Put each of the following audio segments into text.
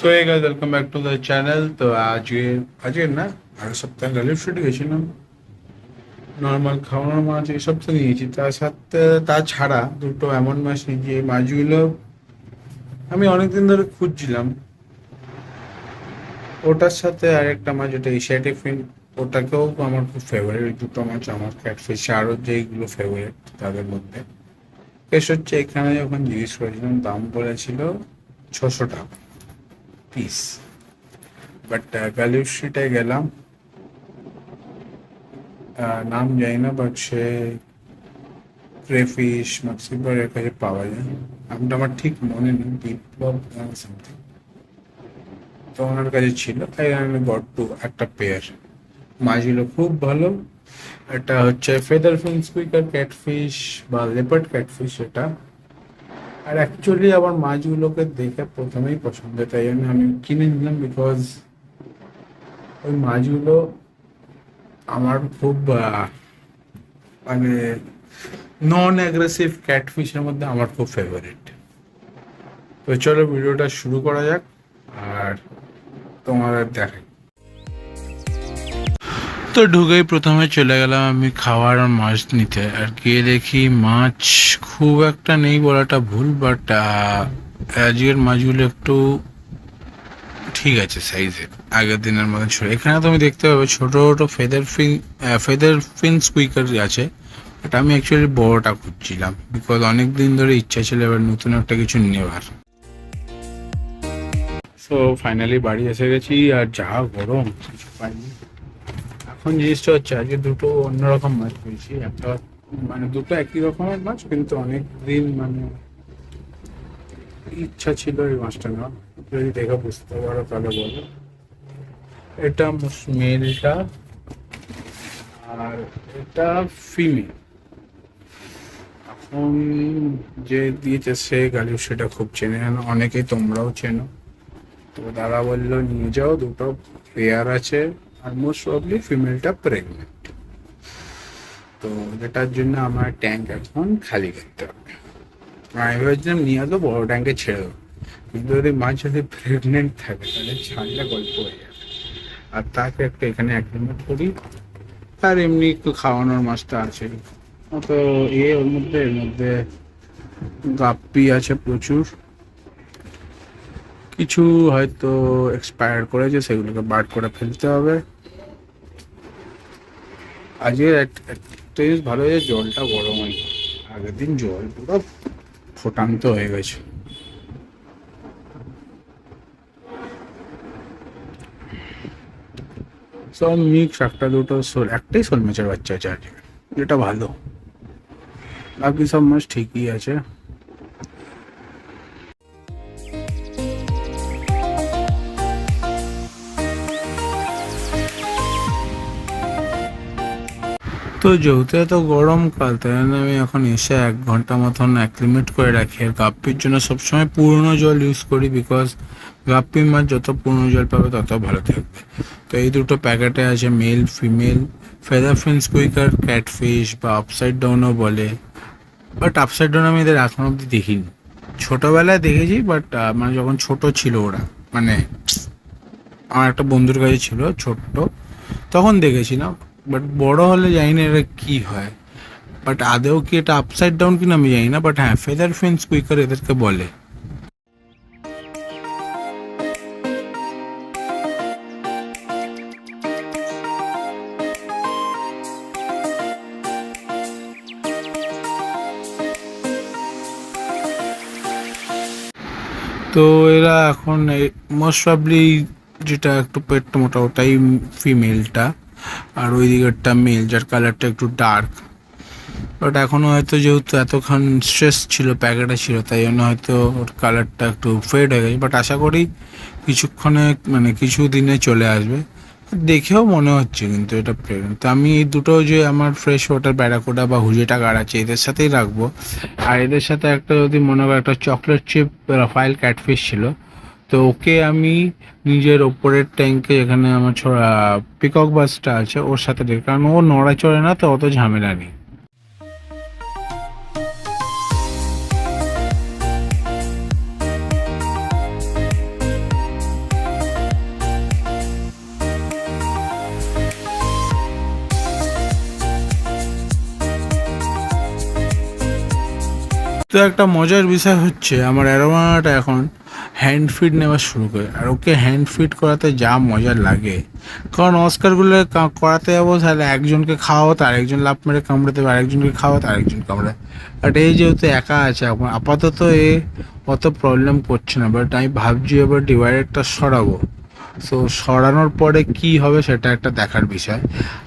So hey guys, welcome back to the channel. তো আজকে না আগের সপ্তাহে গালিব শুটে গেছিলাম। নর্মাল খাওয়ানোর মাছ এইসব তো নিয়েছি, তার সাথে তাছাড়া দুটো এমন মাছ নিয়েছি। এই মাছগুলো আমি অনেকদিন ধরে খুঁজছিলাম। ওটার সাথে আরেকটা মাছ, যেটা এশিয়াটিক ফিন, ওটাকেও আমার খুব ফেভারিট। দুটো মাছ আমার ক্যাটফিশ আরও যেইগুলো ফেভারিট তাদের মধ্যে। বেশ হচ্ছে, এখানে যখন জিজ্ঞেস করেছিলাম দাম বলেছিল 600 টাকা পিস। বাট গালিব স্ট্রিটে গেলাম, নাম জানি না, বাট সে ক্রেফিশ মাক্সিবারের কাছে পাওয়া যায়। নামটা আমার ঠিক মনে নেই, বিপ্লব সামথিং। তো ওনার কাছে ছিল, তাই আমি গট টু একটা পেয়ার। মাছগুলো খুব ভালো। এটা হচ্ছে ফেদার ফিন স্কুইকার ক্যাটফিশ বা লেপার্ড ক্যাটফিশ এটা। আর অ্যাকচুয়ালি আমার মাছগুলোকে দেখে প্রথমেই পছন্দ, তাই জন্য আমি কিনে নিলাম। বিকজ ওই মাছগুলো আমার খুব মানে নন অ্যাগ্রেসিভ ক্যাটফিশের মধ্যে আমার খুব ফেভারিট। তো চলো ভিডিওটা শুরু করা যাক আর তোমার দেখাই। তো ঢুকেই প্রথমে চলে গেলাম আমি খাওয়ার আর মাছ নিতে। আর গিয়ে দেখি মাছ খুব একটা নেই বলাটা ভুল, বাট আজকের মাছগুলো একটু ঠিক আছে সাইজে, আগের দিনের মতন ছোট। এখানে তুমি দেখতে পাবে ছোট ছোট ফেদার ফিন স্কুইকার আছে। এটা আমি অ্যাকচুয়ালি বড়টা খুঁজছিলাম, বিকজ অনেক দিন ধরে ইচ্ছা ছিল এবার নতুন একটা কিছু নেওয়ার। সো ফাইনালি বাড়ি এসে গেছি, আর যা গরম কিছু পাইনি। এখন জিনিসটা হচ্ছে আজকে দুটো অন্যরকম মাছ পেয়েছি। একটা মানে দুটো একই রকমের মাছ, কিন্তু অনেক দিন মানে ইচ্ছা ছিল এই মাছটা নেওয়া। যদি দেখে বুঝতে পারো তাহলে বলো। এটা মেলটা আর এটা ফিমেল। এখন যে দিয়েছে সে গালিব সেটা খুব চেনে, অনেকেই তোমরাও চেনো। তো দাদা বললো নিয়ে যাও, দুটো পেয়ার আছে, আর মোস্ট প্রবলি ফিমেলটা প্রেগনেন্ট। তো যেটার জন্য আমার ট্যাঙ্ক এখন খালি করতে হবে। আমি ভাবছিলাম নিয়ে আসবো বড় ট্যাঙ্কে ছেড়ে দেবো, কিন্তু যদি মাছ যদি প্রেগনেন্ট থাকে তাহলে ছাড়লে গল্প হয়ে যাবে। আর তাকে একটা এখানে অ্যাগ্রিমেন্ট করি। আর এমনি একটু খাওয়ানোর মাছটা আছে। তো এর মধ্যে গাপ্পি আছে প্রচুর। কিছু হয়তো এক্সপায়ার করেছে, সেগুলোকে বার করে ফেলতে হবে। আজকে একটা জিনিস ভালো হয়েছে, জলটা গরম হয়নি। আগের দিন জল পুরো ফোটান্ত হয়ে গেছে। সব মিক্স, একটা দুটো একটাই শোল মাছের বাচ্চা আছে আজকে, যেটা ভালো। বাকি সব মাছ ঠিকই আছে। তো যেহেতু এত গরমকাল, তাই জন্য আমি এখন এসে 1 ঘন্টা মতন অ্যাক্লিমেট করে রাখি। আর গাপ্পির জন্য সবসময় পুরনো জল ইউজ করি, বিকজ গাপ্পি মাছ যত পুরনো জল পাবে তত ভালো থাকবে। তো এই দুটো প্যাকেটে আছে মেল ফিমেল ফেদার ফিন স্কুইকার ক্যাটফিশ, বা আপসাইড ডাউনও বলে। বাট আপসাইড ডাউন আমি এদের এখন অব্দি দেখিনি। ছোটোবেলায় দেখেছি, বাট মানে যখন ছোট ছিল ওরা, মানে আমার একটা বন্ধুর কাছে ছিল ছোট্ট, তখন দেখেছিলাম। বাট বড় হলে জানি না এটা কী হয়। বাট আদেও কি এটা আপসাইড ডাউন কিনা আমি জানি না, বাট হ্যাঁ ফেদার ফিন স্কুইকার এদেরকে বলে। তো এরা এখন মোস্ট প্রবলি যেটা একটু পেট মোটা ওটাই ফিমেলটা, আর ওই দিকেরটা মেল, যার কালারটা একটু ডার্ক। বাট এখনও হয়তো যেহেতু এতক্ষণ স্ট্রেস ছিল প্যাকেটে ছিল, তাই জন্য হয়তো ওর কালারটা একটু ফেড হয়ে গেছে। বাট আশা করি কিছুক্ষণে মানে কিছু দিনে চলে আসবে। দেখেও মনে হচ্ছে কিন্তু এটা প্রেগনেন্ট। তো আমি এই দুটো যে আমার ফ্রেশ ওয়াটার ব্যারাকুডা বা হুজেটা গাড় আছে এদের সাথেই রাখবো। আর এদের সাথে একটা যদি মনে করো একটা চকলেট চিপ রাফাইল ক্যাটফিশ ছিল, তো ওকে আমি নিজের ওপরের ট্যাঙ্কে, এখানে আমার পিকক বাসটা আছে ওর সাথে রেখে, কারণ ও নড়াচড়ে না, তো অত ঝামেলা নেই। একটা মজার বিষয় হচ্ছে আমার অ্যারোমাটা এখন হ্যান্ড ফিড নেওয়া শুরু করে, আর ওকে হ্যান্ড ফিড করাতে যা মজা লাগে। কারণ অস্কারগুলো করাতে যাবো তাহলে একজনকে খাওয়াও, তার একজন লাফ মেরে কামড়ে দেবে, আরেকজনকে খাওয়াও, তার একজন কামড়ে। বাট এই যেহেতু একা আছে এখন আপাতত এ অত প্রবলেম করছে না, বাট আমি ভাবছি এবার ডিভাইডারটা সরাবো। সো সরানোর পরে কি হবে সেটা একটা দেখার বিষয়।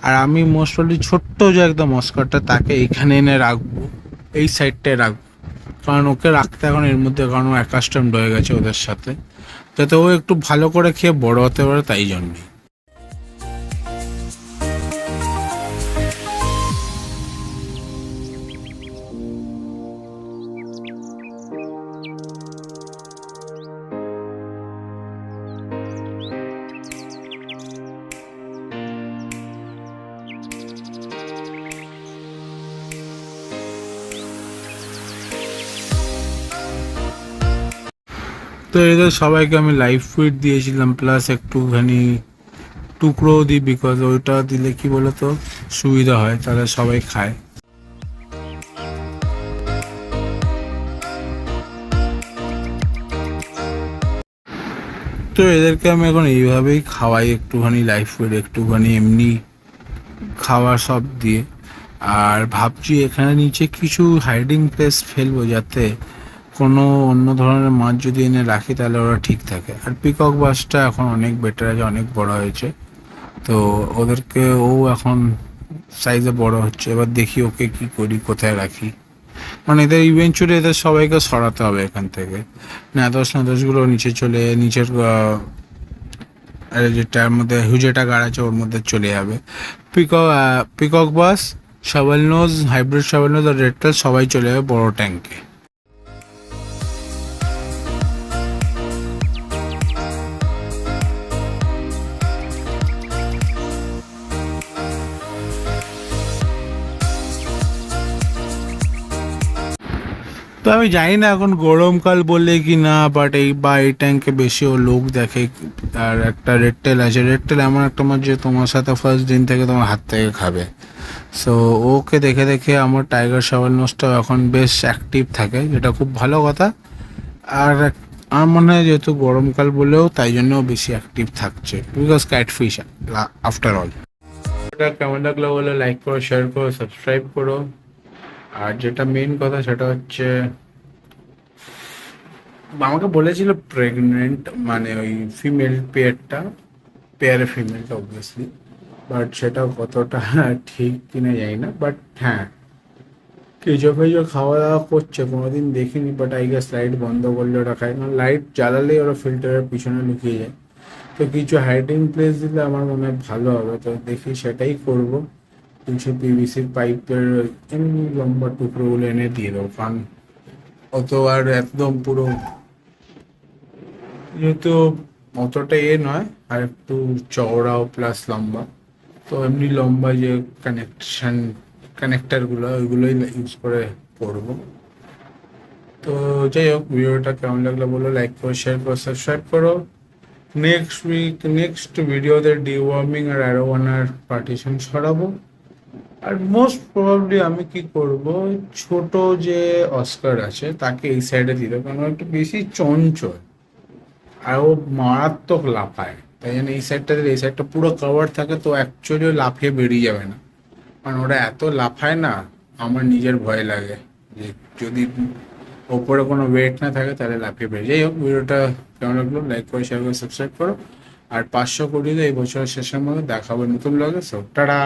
আর আমি মোস্ট প্রবলি ছোট্ট যে একদম অস্কারটা তাকে এইখানে এনে রাখবো, এই সাইডটায় রাখবো, কারণ ওকে রাখতে এখন এর মধ্যে, কারণ ও অ্যাকাস্টমড হয়ে গেছে ওদের সাথে, যাতে ও একটু ভালো করে খেয়ে বড় হতে পারে, তাই জন্যে। তো এদের সবাইকে আমি লাইভ ফিড দিয়েছিলাম, প্লাস একটুখানি টুকরোও দিই, বিকজ ওইটা দিলে কি বলতো সুবিধা হয়, তাহলে সবাই খায়। তো এদেরকে আমি এখন এইভাবেই খাওয়াই, একটুখানি লাইভ ফিড, একটুখানি এমনি খাওয়া সব দিয়ে। আর ভাবছি এখানে নিচে কিছু হাইডিং প্লেস ফেলবো, যাতে কোনো অন্য ধরনের মাছ যদি এনে রাখি তাহলে ওরা ঠিক থাকে। আর পিকক বাসটা এখন অনেক বেটার আছে, অনেক বড় হয়েছে, তো ওদেরকে ও এখন সাইজে বড় হচ্ছে। এবার দেখি ওকে কি করি, কোথায় রাখি। মানে এদের ইভেনচুয়ালি এদের সবাইকে সরাতে হবে এখান থেকে, নাদোষগুলো নিচে চলে, নিচের যেটার মধ্যে হুজেটা গাড় আছে ওর মধ্যে চলে যাবে। পিকক বাস, শাবল নোজ, হাইব্রিড শাবল নোজ আর রেড টেল সবাই চলে যাবে বড় ট্যাঙ্কে। তো আমি জানি না এখন গরমকাল বললে কি না, বাট এই ট্যাঙ্কে বেশি ও লোক দেখে। আর একটা রেড টেল আছে, রেড টেল এমন একটা মাছ যে তোমার সাথে ফার্স্ট দিন থেকে তোমার হাত থেকে খাবে। সো ওকে দেখে দেখে আমার টাইগার শাওয়াল নোজটাও এখন বেশ অ্যাক্টিভ থাকে, যেটা খুব ভালো কথা। আর আমার মনে হয় যেহেতু গরমকাল বলেও তাই জন্যও বেশি অ্যাক্টিভ থাকছে, বিকজ ক্যাটফিশ আফটার অল। এটা কেমন লাগলো বলে লাইক করো, শেয়ার করো, সাবস্ক্রাইব করো। আর যেটা মেন কথা সেটা হচ্ছে আমাকে বলেছিল প্রেগনেন্ট, মানে ওই ফিমেল পেয়ারে ফিমেলটা অবভিয়াসলি, বাট সেটা কতটা ঠিক কিনা জানি না। বাট হ্যাঁ, কেঁচো ফেঁচো খাওয়া দাওয়া করছে, কোনোদিন দেখিনি, বাট আই গেস লাইট বন্ধ করলে ওরা খায়, কারণ লাইট জ্বালালেই ওরা ফিল্টারের পিছনে লুকিয়ে যায়। তো কিছু হাইডিং প্লেস দিলে আমার মনে হয় ভালো হবে, তো দেখি সেটাই করবো। কিছু পিভিসির পাইপের এমনি লম্বা টুকরোগুলো এনে দিয়ে দেবো, কারণ অত আর একদম পুরো যেহেতু অতটা নয়, আর একটু চওড়াও প্লাস লম্বা, তো এমনি লম্বা যে কানেক্টারগুলো ওইগুলোই ইউজ করে করবো। তো যাই হোক, ভিডিওটা কেমন লাগলো বলো, লাইক করো, শেয়ার করো, সাবস্ক্রাইব করো। নেক্সট ভিডিওতে ডিওয়ার্মিং আর অ্যারোওয়ানার পার্টিশন সরাবো। আর মোস্ট প্রবাবলি আমি কি করব, ছোট যে অস্কার আছে তাকে এই সাইডে দিতে, কারণ ও একটু বেশি চঞ্চল আর ও মারাত্মক লাফায়, তাই জন্য এই সাইডটা দিলে এই সাইডটা পুরো কভার থাকে, তো অ্যাকচুয়ালি ও লাফিয়ে বেরিয়ে যাবে না। কারণ ওরা এত লাফায় না, আমার নিজের ভয় লাগে যে যদি ওপরে কোনো ওয়েট না থাকে তাহলে লাফিয়ে বেরিয়ে। যাই হোক, ভিডিওটা কেমন লাগলো লাইক করে, শেয়ার করে, সাবস্ক্রাইব করো। আর 500 কোটি এই বছরের শেষের মধ্যে দেখাবো নতুন ব্লগে। So tata.